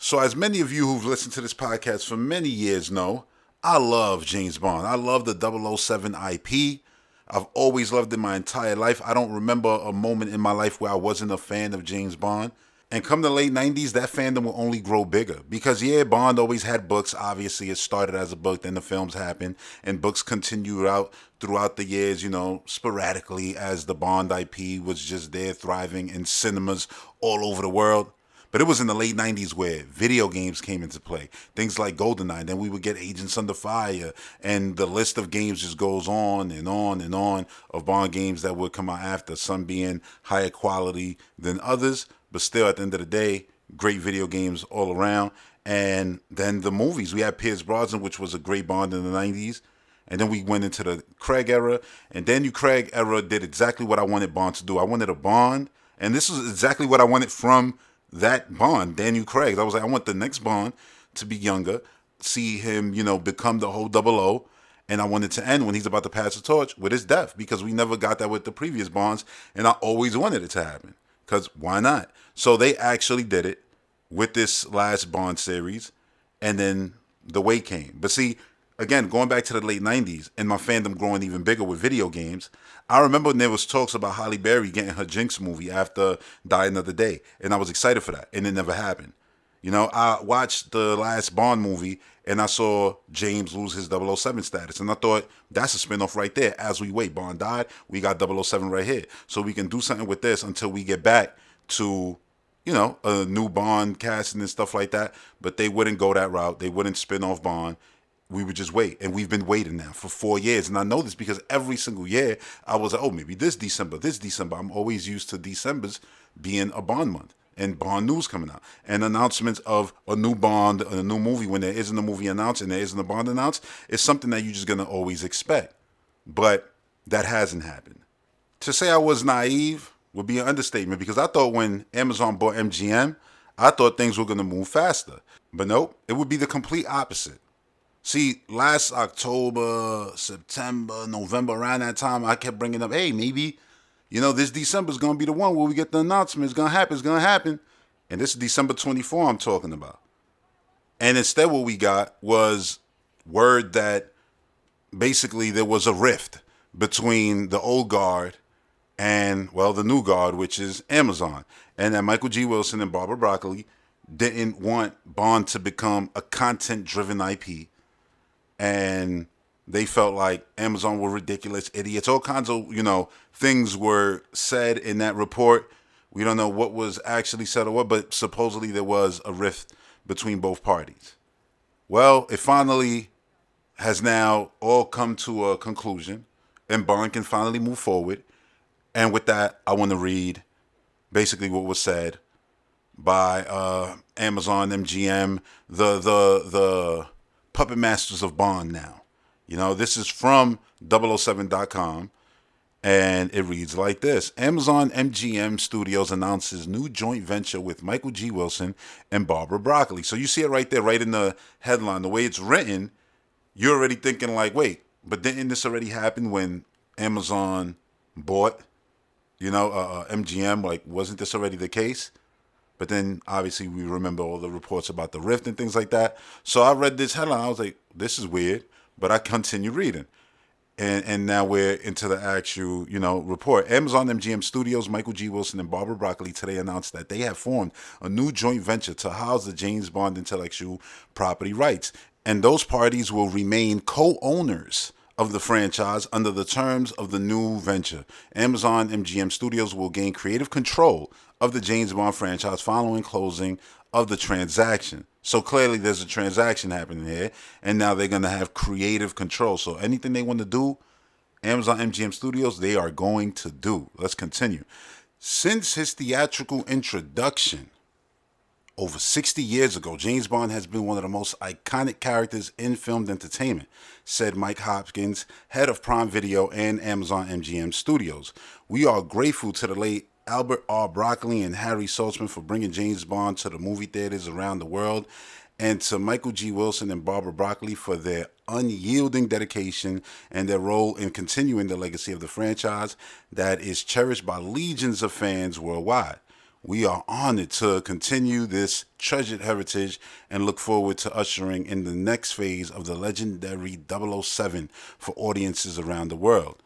So, as many of you who've listened to this podcast for many years know, I love James Bond. I love the 007 IP. I've always loved it my entire life. I don't remember a moment in my life where I wasn't a fan of James Bond. And come the late 90s, that fandom will only grow bigger. Because, yeah, Bond always had books. Obviously, it started as a book, then the films happened. And books continued out throughout the years, sporadically as the Bond IP was just there thriving in cinemas all over the world. But it was in the late 90s where video games came into play. Things like GoldenEye. Then we would get Agents Under Fire. And the list of games just goes on and on and on of Bond games that would come out after, some being higher quality than others. But still, at the end of the day, great video games all around. And then the movies. We had Pierce Brosnan, which was a great Bond in the 90s. And then we went into the Craig era. And Daniel Craig era did exactly what I wanted Bond to do. I wanted a Bond. And this was exactly what I wanted from that Bond, Daniel Craig. I was like, I want the next Bond to be younger, see him, become the whole double O. And I wanted to end when he's about to pass the torch with his death, because we never got that with the previous Bonds. And I always wanted it to happen, because why not? So they actually did it with this last Bond series. And then the way came. But see, again, going back to the late 90s and my fandom growing even bigger with video games, I remember when there was talks about Halle Berry getting her Jinx movie after Die Another Day. And I was excited for that. And it never happened. I watched the last Bond movie and I saw James lose his 007 status. And I thought, that's a spinoff right there. As we wait, Bond died, we got 007 right here. So we can do something with this until we get back to a new Bond casting and stuff like that. But they wouldn't go that route. They wouldn't spin off Bond. We would just wait. And we've been waiting now for 4 years. And I know this because every single year I was like, oh, maybe this December. I'm always used to December's being a Bond month and Bond news coming out and announcements of a new Bond, a new movie. When there isn't a movie announced and there isn't a Bond announced, it's something that you're just going to always expect. But that hasn't happened. To say I was naive would be an understatement, because I thought when Amazon bought MGM, I thought things were going to move faster. But nope, it would be the complete opposite. See, last October, September, November, around that time, I kept bringing up, hey, maybe, this December is going to be the one where we get the announcement. It's going to happen. It's going to happen. And this is December 24 I'm talking about. And instead what we got was word that basically there was a rift between the old guard and, well, the new guard, which is Amazon. And that Michael G. Wilson and Barbara Broccoli didn't want Bond to become a content-driven IP. And they felt like Amazon were ridiculous idiots. All kinds of, things were said in that report. We don't know what was actually said or what, but supposedly there was a rift between both parties. Well, it finally has now all come to a conclusion, and Bond can finally move forward. And with that, I want to read basically what was said by Amazon, MGM, the puppet masters of Bond now. This is from 007.com, and it reads like this. Amazon MGM Studios announces new joint venture with Michael G. Wilson and Barbara Broccoli. So you see it right there, right in the headline. The way it's written, you're already thinking like, wait, but didn't this already happen when Amazon bought, MGM? Like, wasn't this already the case? But then, obviously, we remember all the reports about the rift and things like that. So I read this headline. I was like, this is weird. But I continued reading. And now we're into the actual, report. Amazon MGM Studios, Michael G. Wilson and Barbara Broccoli today announced that they have formed a new joint venture to house the James Bond intellectual property rights. And those parties will remain co-owners of the franchise under the terms of the new venture. Amazon MGM Studios will gain creative control of the James Bond franchise following closing of the transaction. So clearly there's a transaction happening here, and now they're going to have creative control. So anything they want to do, Amazon MGM Studios, they are going to do. Let's continue. Since his theatrical introduction over 60 years ago, James Bond has been one of the most iconic characters in filmed entertainment, said Mike Hopkins, head of Prime Video and Amazon MGM Studios. We are grateful to the late Albert R. Broccoli and Harry Saltzman for bringing James Bond to the movie theaters around the world, and to Michael G. Wilson and Barbara Broccoli for their unyielding dedication and their role in continuing the legacy of the franchise that is cherished by legions of fans worldwide. We are honored to continue this treasured heritage and look forward to ushering in the next phase of the legendary 007 for audiences around the world.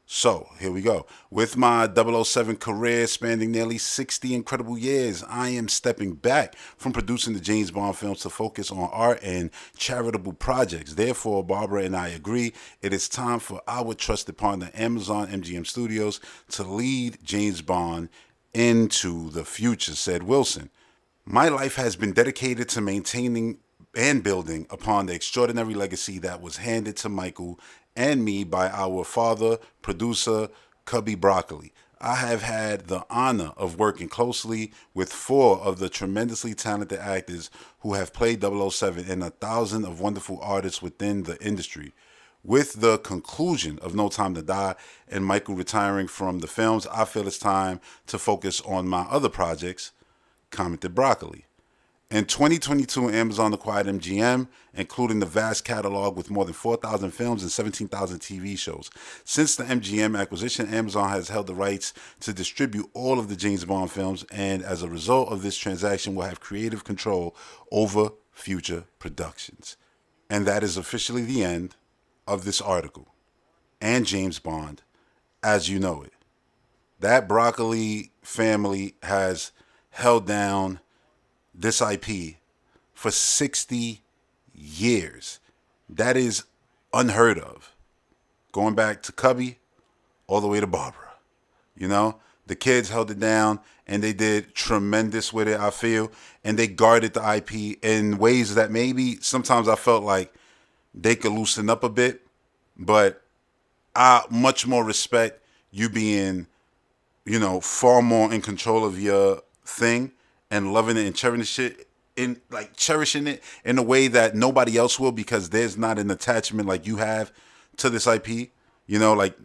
So, here we go. With my 007 career spanning nearly 60 incredible years, I am stepping back from producing the James Bond films to focus on art and charitable projects. Therefore, Barbara and I agree it is time for our trusted partner, Amazon MGM Studios, to lead James Bond into the future, said Wilson. My life has been dedicated to maintaining and building upon the extraordinary legacy that was handed to Michael and me by our father, producer, Cubby Broccoli. I have had the honor of working closely with four of the tremendously talented actors who have played 007 and a thousand of wonderful artists within the industry. With the conclusion of No Time to Die and Michael retiring from the films, I feel it's time to focus on my other projects, commented Broccoli. In 2022, Amazon acquired MGM, including the vast catalog with more than 4,000 films and 17,000 TV shows. Since the MGM acquisition, Amazon has held the rights to distribute all of the James Bond films, and as a result of this transaction, will have creative control over future productions. And that is officially the end of this article and James Bond as you know it. That Broccoli family has held down this IP for 60 years. That is unheard of. Going back to Cubby all the way to Barbara. You know, the kids held it down and they did tremendous with it, I feel. And they guarded the IP in ways that maybe sometimes I felt like they could loosen up a bit. But I much more respect you being, far more in control of your thing and loving it and cherishing it in a way that nobody else will because there's not an attachment like you have to this IP. Like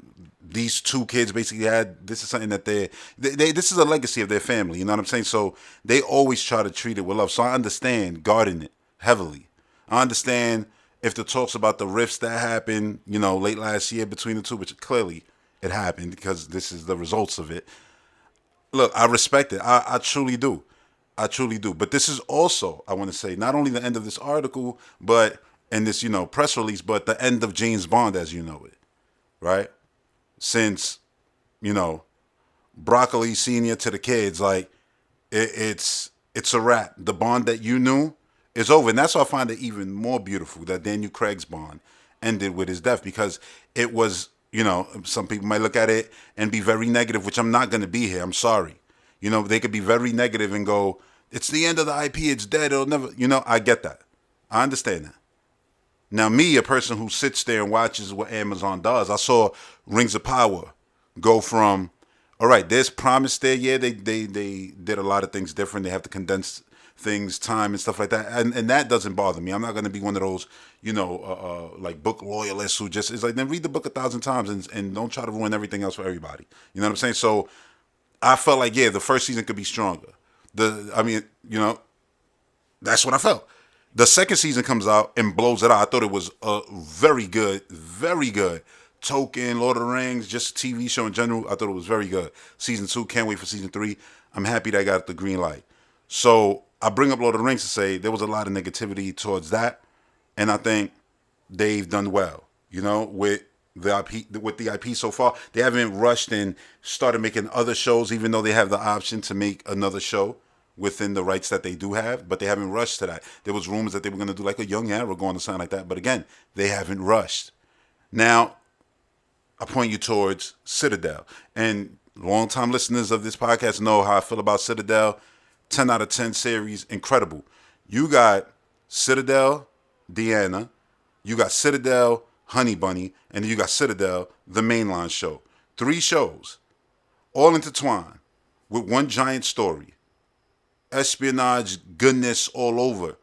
these two kids basically had. This is something that they this is a legacy of their family. You know what I'm saying? So they always try to treat it with love. So I understand guarding it heavily. I understand if the talks about the rifts that happened, late last year between the two, which clearly it happened because this is the results of it. Look, I respect it. I truly do. I truly do. But this is also, I want to say, not only the end of this article, but and this, press release, but the end of James Bond as you know it, right? Since, you know, Broccoli Senior to the kids, like it's a wrap. The Bond that you knew is over, and that's why I find it even more beautiful that Daniel Craig's Bond ended with his death because it was, some people might look at it and be very negative, which I'm not going to be here. I'm sorry. They could be very negative and go, it's the end of the IP, it's dead, it'll never, I get that. I understand that. Now, me, a person who sits there and watches what Amazon does, I saw Rings of Power go from, all right, there's promise there. Yeah, they did a lot of things different. They have to condense things, time, and stuff like that. And that doesn't bother me. I'm not going to be one of those, like book loyalists who just is like, then read the book 1,000 times and don't try to ruin everything else for everybody. You know what I'm saying? So I felt like, yeah, the first season could be stronger. That's what I felt. The second season comes out and blows it out. I thought it was a very good, very good. Token, Lord of the Rings, just a TV show in general. I thought it was very good. Season 2, can't wait for season 3. I'm happy that I got the green light. So I bring up Lord of the Rings to say there was a lot of negativity towards that, and I think they've done well. With the IP so far, they haven't rushed and started making other shows, even though they have the option to make another show within the rights that they do have, but they haven't rushed to that. There was rumors that they were going to do like a Young Aragorn or something like that, but again, they haven't rushed. Now, I point you towards Citadel, and longtime listeners of this podcast know how I feel about Citadel. 10 out of 10 series, incredible. You got Citadel, Deanna, you got Citadel, Honey Bunny, and then you got Citadel, the mainline show. 3 shows, all intertwined with one giant story. Espionage goodness all over.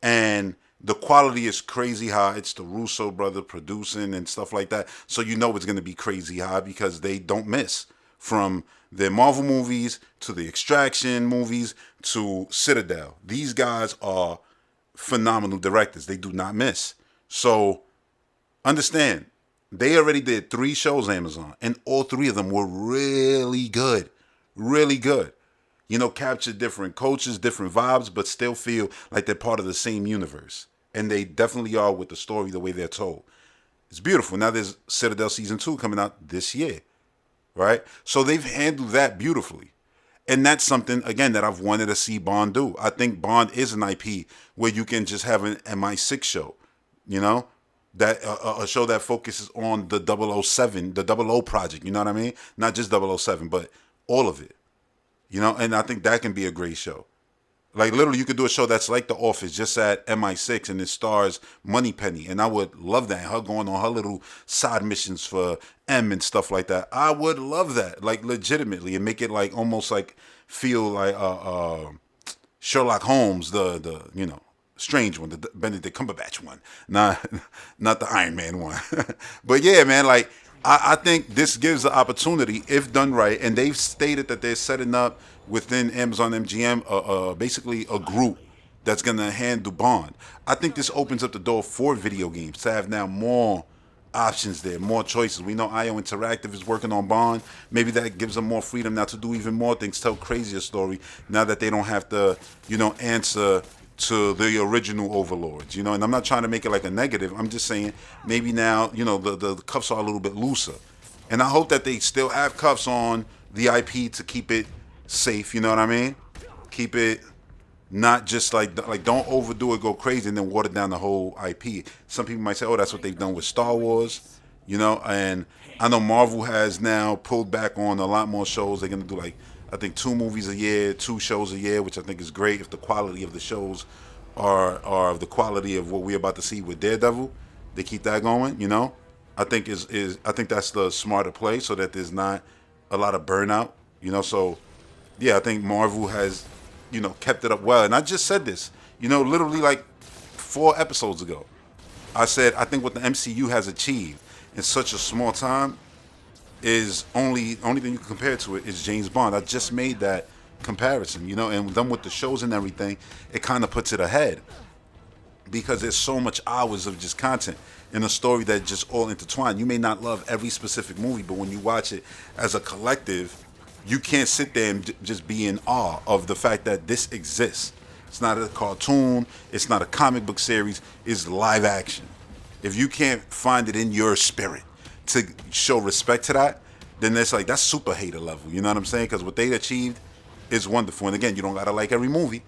And the quality is crazy high. It's the Russo brother producing and stuff like that. So it's going to be crazy high because they don't miss. From their Marvel movies to the Extraction movies to Citadel. These guys are phenomenal directors. They do not miss. So understand, they already did 3 shows, Amazon, and all 3 of them were really good. Really good. Capture different cultures, different vibes, but still feel like they're part of the same universe. And they definitely are with the story, the way they're told. It's beautiful. Now there's Citadel season 2 coming out this year, right? So they've handled that beautifully. And that's something, again, that I've wanted to see Bond do. I think Bond is an IP where you can just have an MI6 show, you know? That a show that focuses on the 007, the 00 project, you know what I mean? Not just 007, but all of it, And I think that can be a great show. Like literally, you could do a show that's like The Office, just at MI6, and it stars Moneypenny, and I would love that. Her going on her little side missions for M and stuff like that. I would love that, like legitimately, and make it like almost like feel like Sherlock Holmes, the strange one, the Benedict Cumberbatch one, not not the Iron Man one. But yeah, man, like I think this gives the opportunity, if done right, and they've stated that they're setting up within Amazon MGM basically a group that's gonna handle Bond. I think this opens up the door for video games to have now more options there, more choices. We know IO Interactive is working on Bond. Maybe that gives them more freedom now to do even more things, tell crazier story. Now that they don't have to, answer to the original overlords, And I'm not trying to make it like a negative. I'm just saying maybe now, the cuffs are a little bit looser, and I hope that they still have cuffs on the IP to keep it safe. You know what I mean? Keep it not just like don't overdo it, go crazy, and then water down the whole IP. Some people might say, "Oh, that's what they've done with Star Wars," And I know Marvel has now pulled back on a lot more shows. They're gonna do like I think 2 movies a year, 2 shows a year, which I think is great if the quality of the shows are of the quality of what we're about to see with Daredevil. They keep that going. I think I think that's the smarter play so that there's not a lot of burnout. So yeah, I think Marvel has, kept it up well. And I just said this, literally like 4 episodes ago. I said, I think what the MCU has achieved in such a small time is only thing you can compare to it is James Bond. I just made that comparison, and then with the shows and everything, it kind of puts it ahead because there's so much hours of just content in a story that just all intertwined. You may not love every specific movie, but when you watch it as a collective, you can't sit there and just be in awe of the fact that this exists. It's not a cartoon. It's not a comic book series. It's live action. If you can't find it in your spirit to show respect to that, then that's super hater level. You know what I'm saying? Because what they achieved is wonderful. And again, you don't gotta like every movie,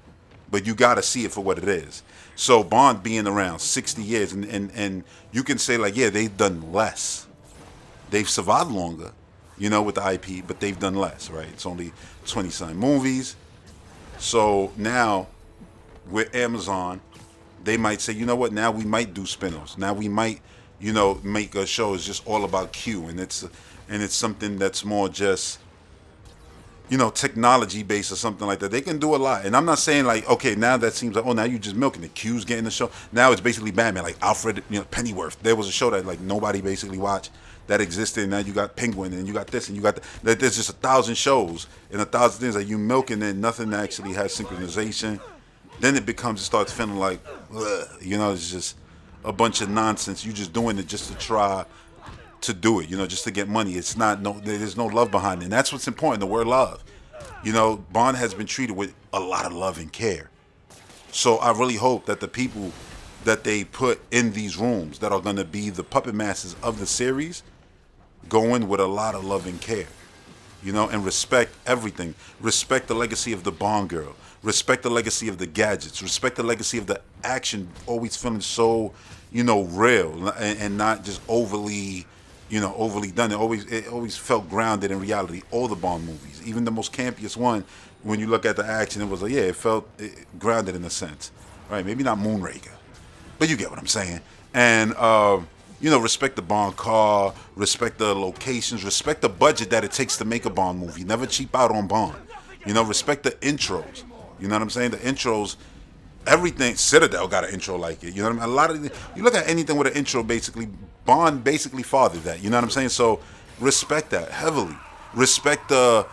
but you gotta see it for what it is. So Bond being around 60 years, and you can say like, yeah, they've done less. They've survived longer, with the IP, but they've done less, right? It's only 20-some movies. So now with Amazon, they might say, you know what? Now we might do spin-offs. Now we might, make a show is just all about Q, and it's something that's more just, technology based or something like that. They can do a lot, and I'm not saying like, okay, now that seems like, oh, now you just milking it. Q's getting the show. Now it's basically Batman, like Alfred, Pennyworth. There was a show that like nobody basically watched that existed. And now you got Penguin, and you got this, and you got that. There's just 1,000 shows and 1,000 things that you milking, and nothing actually has synchronization. Then it starts feeling like, ugh, it's just a bunch of nonsense. You just doing it just to try to do it, just to get money. It's not there's no love behind it. And that's what's important, the word love. Bond has been treated with a lot of love and care. So I really hope that the people that they put in these rooms that are going to be the puppet masters of the series go in with a lot of love and care, and respect everything. Respect the legacy of the Bond girl. Respect the legacy of the gadgets. Respect the legacy of the action, always feeling so, real and not just overly done. It always felt grounded in reality. All the Bond movies, even the most campiest one, when you look at the action, it was like, yeah, it felt grounded in a sense, right? Maybe not Moonraker, but you get what I'm saying. And respect the Bond car, respect the locations, respect the budget that it takes to make a Bond movie. Never cheap out on Bond. Respect the intros. You know what I'm saying? The intros, everything. Citadel got an intro like it. You know what I mean? A lot of you look at anything with an intro, basically Bond basically fathered that. You know what I'm saying? So respect that heavily. Respect the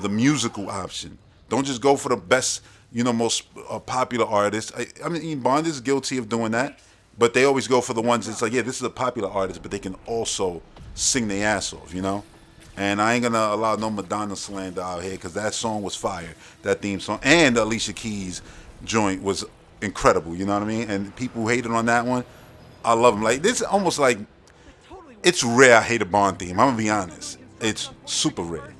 musical option. Don't just go for the best, most popular artist. I mean, Bond is guilty of doing that, but they always go for the ones that's like, yeah, this is a popular artist, but they can also sing their ass off. And I ain't gonna allow no Madonna slander out here because that song was fire. That theme song and the Alicia Keys joint was incredible. You know what I mean? And people who hated on that one, I love them. Like this, is almost like it's rare. I hate a Bond theme. I'm gonna be honest. It's super rare.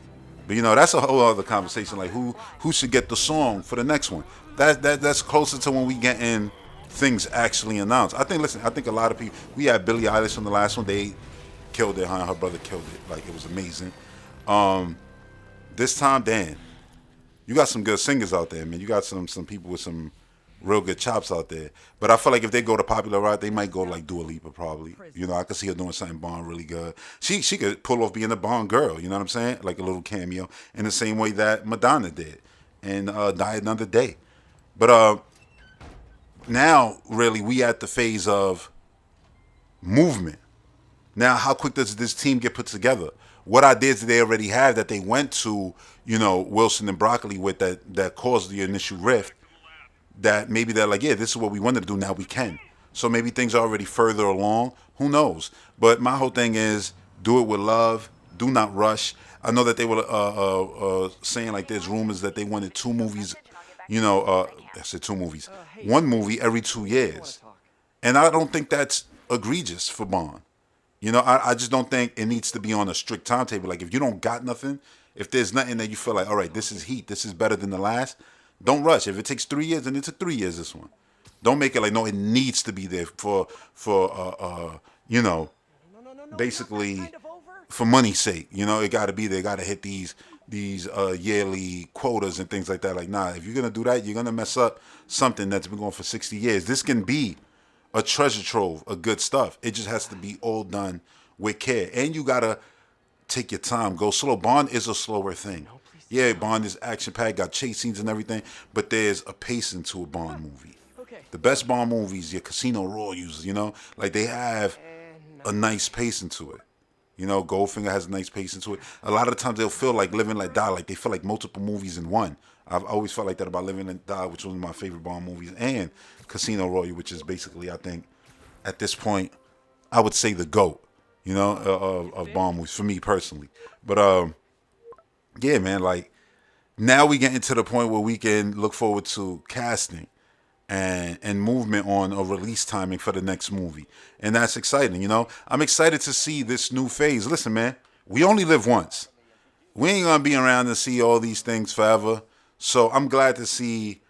But you know, that's a whole other conversation. Like who should get the song for the next one? That's closer to when we get in things actually announced. I think. Listen, I think a lot of people. We had Billie Eilish on the last one. They killed it. Her and her brother killed it. Like it was amazing. This time, Dan, you got some good singers out there, man. You got some people with some real good chops out there. But I feel like if they go the popular route, they might go like Dua Lipa probably. You know, I could see her doing something Bond really good. She could pull off being a Bond girl. You know what I'm saying? Like a little cameo in the same way that Madonna did, and Die Another Day. But now really we at the phase of movement. Now, how quick does this team get put together? What ideas do they already have that they went to, you know, Wilson and Broccoli with that caused the initial rift? That maybe they're like, yeah, this is what we wanted to do. Now we can. So maybe things are already further along. Who knows? But my whole thing is do it with love. Do not rush. I know that they were saying like there's rumors that they wanted two movies. You know, I said two movies. One movie every 2 years, and I don't think that's egregious for Bond. You know, I just don't think it needs to be on a strict timetable. Like if you don't got nothing, if there's nothing that you feel like, all right, this is heat, this is better than the last, don't rush. If it takes 3 years, then it took 3 years this one. Don't make it like no, it needs to be there for you know, basically for money's sake. You know, it got to be there. Got to hit these yearly quotas and things like that. Like nah, if you're gonna do that, you're gonna mess up something that's been going for 60 years. This can be a treasure trove of good stuff. It just has to be all done with care. And you gotta take your time, go slow. Bond is a slower thing. Yeah, Bond is action packed, got chase scenes and everything, but there's a pacing to a Bond movie. The best Bond movies, your Casino Royals, you know, like they have a nice pacing to it. You know, Goldfinger has a nice pacing to it. A lot of the times they'll feel like Live and Let Die, like they feel like multiple movies in one. I've always felt like that about Live and Let Die, which was one of my favorite Bond movies, and Casino Royale, which is basically, I think, at this point, I would say the GOAT, you know, of Bond movies for me personally. But yeah, man, like now we get into the point where we can look forward to casting and movement on a release timing for the next movie. And that's exciting, you know? I'm excited to see this new phase. Listen, man, we only live once. We ain't gonna be around to see all these things forever. So I'm glad to see,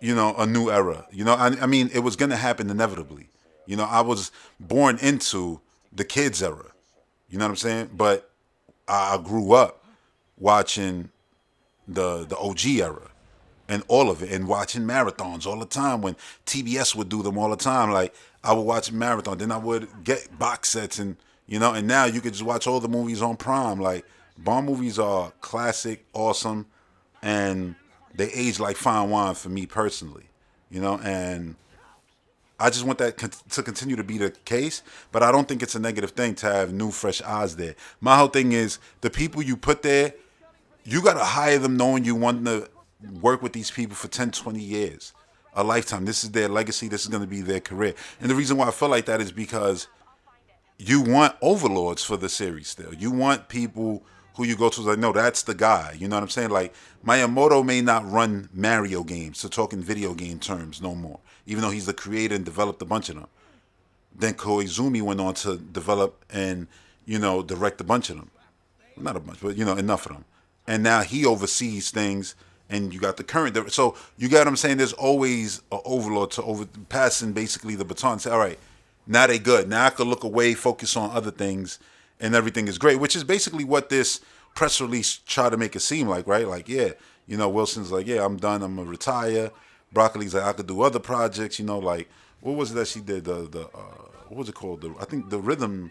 you know, a new era. You know, I mean, it was gonna happen inevitably. You know, I was born into the kids era. You know what I'm saying? But I grew up watching the OG era and all of it, and watching marathons all the time when TBS would do them all the time. Like I would watch marathon, then I would get box sets, and you know, and now you could just watch all the movies on Prime. Like Bond movies are classic, awesome, and they age like fine wine for me personally. You know, and I just want that to continue to be the case, but I don't think it's a negative thing to have new, fresh eyes there. My whole thing is the people you put there, you got to hire them knowing you want to work with these people for 10, 20 years, a lifetime. This is their legacy. This is going to be their career. And the reason why I feel like that is because you want overlords for the series still. You want people who you go to like, no, that's the guy. You know what I'm saying? Like Miyamoto may not run Mario games, so talking video game terms no more, even though he's the creator and developed a bunch of them. Then Koizumi went on to develop and, you know, direct a bunch of them. Not a bunch, but, you know, enough of them. And now he oversees things, and you got the current. So you got what I'm saying? There's always an overlord to passing basically the baton. Say, all right, now they good. Now I could look away, focus on other things, and everything is great, which is basically what this press release tried to make it seem like, right? Like, yeah, you know, Wilson's like, yeah, I'm done. I'm going to retire. Broccoli's like, I could do other projects, you know, like, what was it that she did? What was it called? I think the rhythm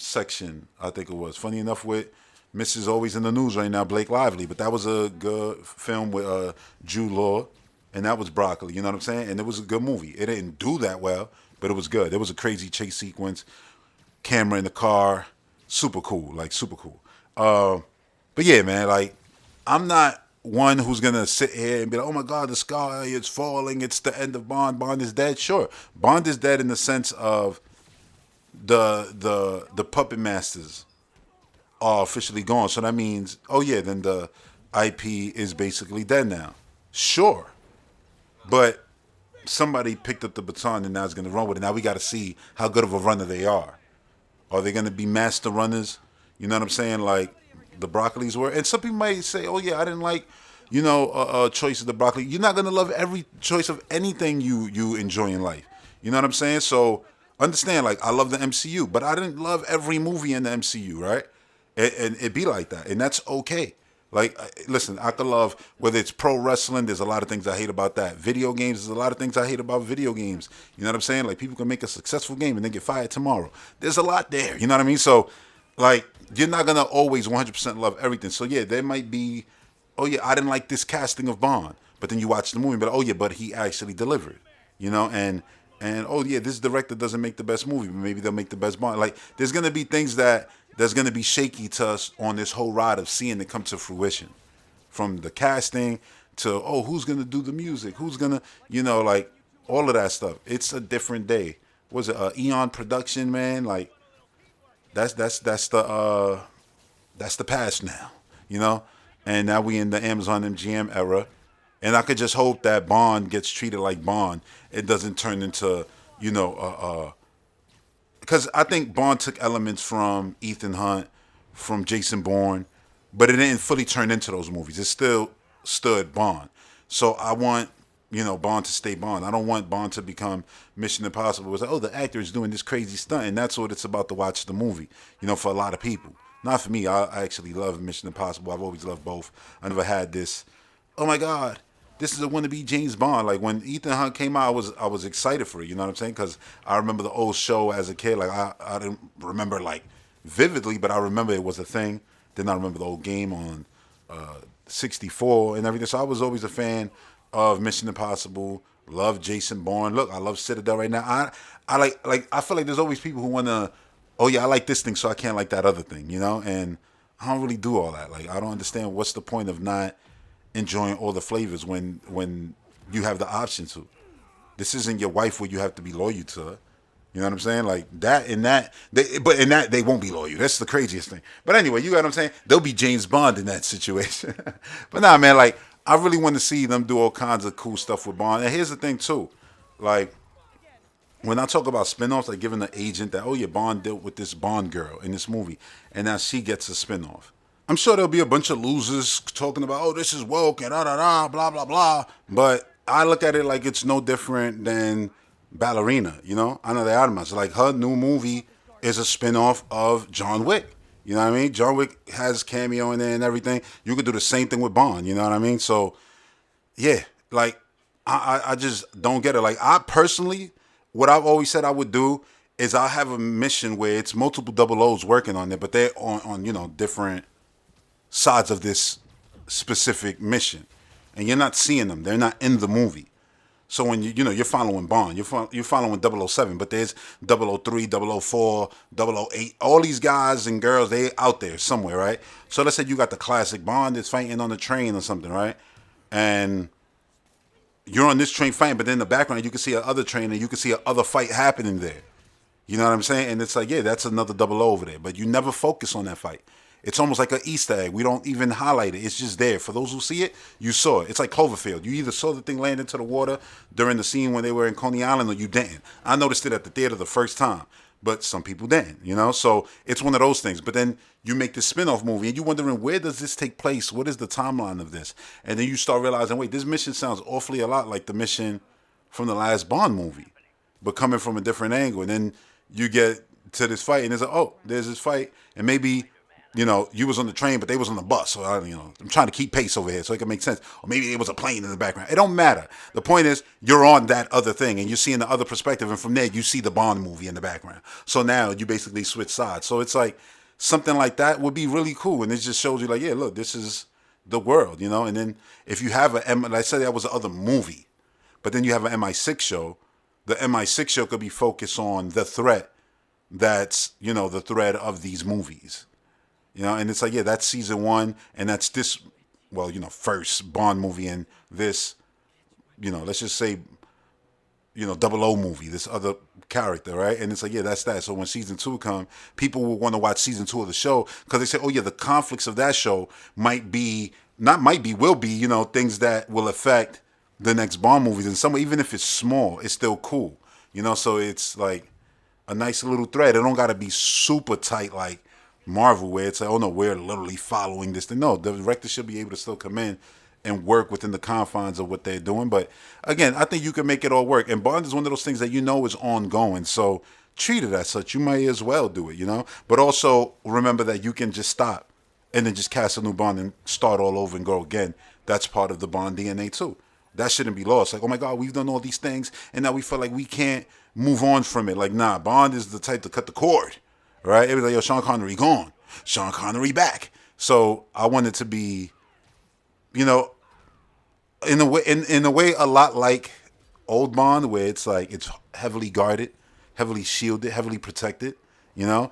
section, I think it was. Funny enough with Mrs. Always in the News right now, Blake Lively. But that was a good film with Jude Law, and that was Broccoli, you know what I'm saying? And it was a good movie. It didn't do that well, but it was good. It was a crazy chase sequence, camera in the car, super cool, like super cool. But yeah, man, like I'm not one who's gonna sit here and be like, oh my God, the sky is falling, it's the end of Bond, Bond is dead. Sure, Bond is dead in the sense of the puppet masters are officially gone. So that means, oh yeah, then the IP is basically dead now. Sure, but somebody picked up the baton and now is going to run with it. Now we got to see how good of a runner they are. Are they going to be master runners? You know what I'm saying? Like the Broccolis were. And some people might say, oh, yeah, I didn't like, choice of the broccoli. You're not going to love every choice of anything you enjoy in life. You know what I'm saying? So understand, like, I love the MCU, but I didn't love every movie in the MCU, right? And it be like that. And that's okay. Like, listen, I could love whether it's pro wrestling. There's a lot of things I hate about that. Video games. There's a lot of things I hate about video games. You know what I'm saying? Like people can make a successful game and then get fired tomorrow. There's a lot there. You know what I mean? So, like, you're not gonna always 100% love everything. So yeah, there might be, oh yeah, I didn't like this casting of Bond, but then you watch the movie, but oh yeah, but he actually delivered. You know, and oh yeah, this director doesn't make the best movie, but maybe they'll make the best Bond. Like, there's gonna be things that's gonna be shaky to us on this whole ride of seeing it come to fruition, from the casting to who's gonna do the music, who's gonna like all of that stuff. It's a different day. Was it Eon Production, man? Like that's the past now, you know. And now we in the Amazon MGM era, and I could just hope that Bond gets treated like Bond. It doesn't turn into because I think Bond took elements from Ethan Hunt, from Jason Bourne, but it didn't fully turn into those movies. It still stood Bond. So I want Bond to stay Bond. I don't want Bond to become Mission Impossible. It's like, oh, the actor is doing this crazy stunt, and that's what it's about to watch the movie. For a lot of people. Not for me. I actually love Mission Impossible. I've always loved both. I never had this, oh my God, this is a wannabe James Bond. Like when Ethan Hunt came out, I was excited for it. You know what I'm saying? Because I remember the old show as a kid. Like I didn't remember like vividly, but I remember it was a thing. Then I remember the old game on 64 and everything. So I was always a fan of Mission Impossible. Love Jason Bourne. Look, I love Citadel right now. I feel like there's always people who wanna, oh yeah, I like this thing, so I can't like that other thing, And I don't really do all that. Like I don't understand what's the point of not enjoying all the flavors when you have the option to. This isn't your wife where you have to be loyal to her. You know what I'm saying? Like that and that, but in that they won't be loyal. That's the craziest thing. But anyway, you know what I'm saying? They'll be James Bond in that situation. But nah, man, like I really want to see them do all kinds of cool stuff with Bond. And here's the thing too, like when I talk about spinoffs, like giving the agent that, oh yeah, Bond dealt with this Bond girl in this movie, and now she gets a spinoff. I'm sure there'll be a bunch of losers talking about, oh, this is woke and da da da, blah blah blah. But I look at it like it's no different than Ballerina. Ana de Armas. Like her new movie is a spinoff of John Wick. You know what I mean? John Wick has cameo in there and everything. You could do the same thing with Bond. You know what I mean? So yeah, like I just don't get it. Like I personally, what I've always said I would do is I have a mission where it's multiple double O's working on it, but they're on different sides of this specific mission, and you're not seeing them. They're not in the movie. So when you're following Bond, you're following 007, but there's 003, 004, 008. All these guys and girls, they out there somewhere, right? So let's say you got the classic Bond that's fighting on the train or something, right? And you're on this train fighting, but then in the background you can see another train and you can see another fight happening there. You know what I'm saying? And it's like, yeah, that's another 00 over there, but you never focus on that fight. It's almost like an Easter egg. We don't even highlight it. It's just there. For those who see it, you saw it. It's like Cloverfield. You either saw the thing land into the water during the scene when they were in Coney Island or you didn't. I noticed it at the theater the first time, but some people didn't. So it's one of those things. But then you make this spin-off movie and you're wondering, where does this take place? What is the timeline of this? And then you start realizing, wait, this mission sounds awfully a lot like the mission from the last Bond movie, but coming from a different angle. And then you get to this fight and it's like, oh, there's this fight. And maybe you was on the train, but they was on the bus. So, I'm trying to keep pace over here so it can make sense. Or maybe it was a plane in the background. It don't matter. The point is, you're on that other thing, and you're seeing the other perspective, and from there, you see the Bond movie in the background. So now, you basically switch sides. So it's like, something like that would be really cool, and it just shows you, like, yeah, look, this is the world, And then, if you have like I said, that was the other movie, but then you have an MI6 show, the MI6 show could be focused on the threat that's, the threat of these movies. And it's like, yeah, that's season 1, and that's this, well, first Bond movie, and this, let's just say Double O movie, this other character, right? And it's like, yeah, that's that. So when season two come, people will want to watch season two of the show because they say, oh yeah, the conflicts of that show might be, not might be, will be, things that will affect the next Bond movies. And some, even if it's small, it's still cool, So it's like a nice little thread. It don't got to be super tight like Marvel, where it's like, oh no, we're literally following this thing. No, the director should be able to still come in and work within the confines of what they're doing. But again, I think you can make it all work. And Bond is one of those things that is ongoing. So treat it as such. You might as well do it. But also remember that you can just stop and then just cast a new Bond and start all over and go again. That's part of the Bond DNA too. That shouldn't be lost. Like, oh my God, we've done all these things and now we feel like we can't move on from it. Like, nah, Bond is the type to cut the cord. Right? It was like, yo, Sean Connery gone. Sean Connery back. So I want it to be, you know, in a way a lot like old Bond, where it's like it's heavily guarded, heavily shielded, heavily protected, you know.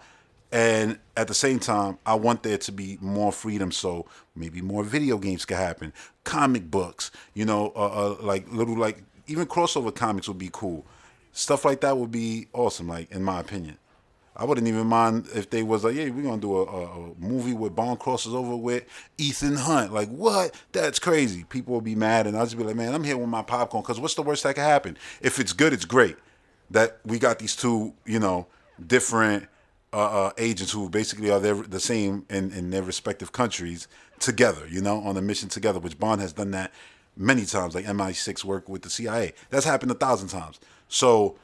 And at the same time, I want there to be more freedom, so maybe more video games can happen, comic books, like little like even crossover comics would be cool. Stuff like that would be awesome, like in my opinion. I wouldn't even mind if they was like, yeah, we're gonna do a movie where Bond crosses over with Ethan Hunt. Like, what? That's crazy. People will be mad, and I'll just be like, man, I'm here with my popcorn. Because what's the worst that could happen? If it's good, it's great. That we got these two, different agents who basically are the same in their respective countries together, on a mission together. Which Bond has done that many times. Like MI6 work with the CIA. That's happened 1,000 times. So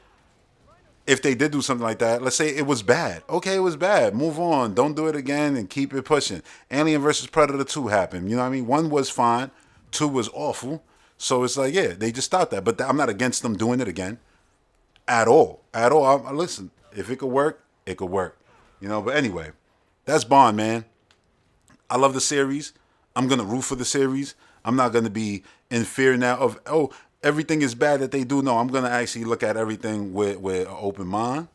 if they did do something like that, let's say it was bad. Okay, it was bad. Move on. Don't do it again and keep it pushing. Alien versus Predator 2 happened. You know what I mean? 1 was fine. 2 was awful. So it's like, yeah, they just stopped that. But I'm not against them doing it again. At all. At all. Listen, if it could work, it could work. But anyway, that's Bond, man. I love the series. I'm going to root for the series. I'm not going to be in fear now of, oh, everything is bad that they do. No, I'm going to actually look at everything with an open mind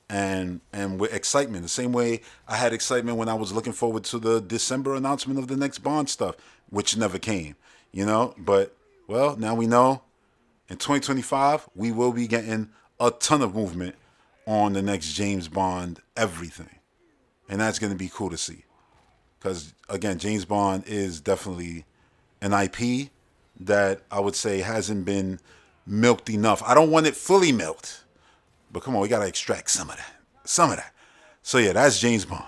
and with excitement. The same way I had excitement when I was looking forward to the December announcement of the next Bond stuff, which never came, But, well, now we know in 2025, we will be getting a ton of movement on the next James Bond everything. And that's going to be cool to see. Because, again, James Bond is definitely an IP that I would say hasn't been milked enough. I don't want it fully milked. But come on, we got to extract some of that. Some of that. So, yeah, that's James Bond.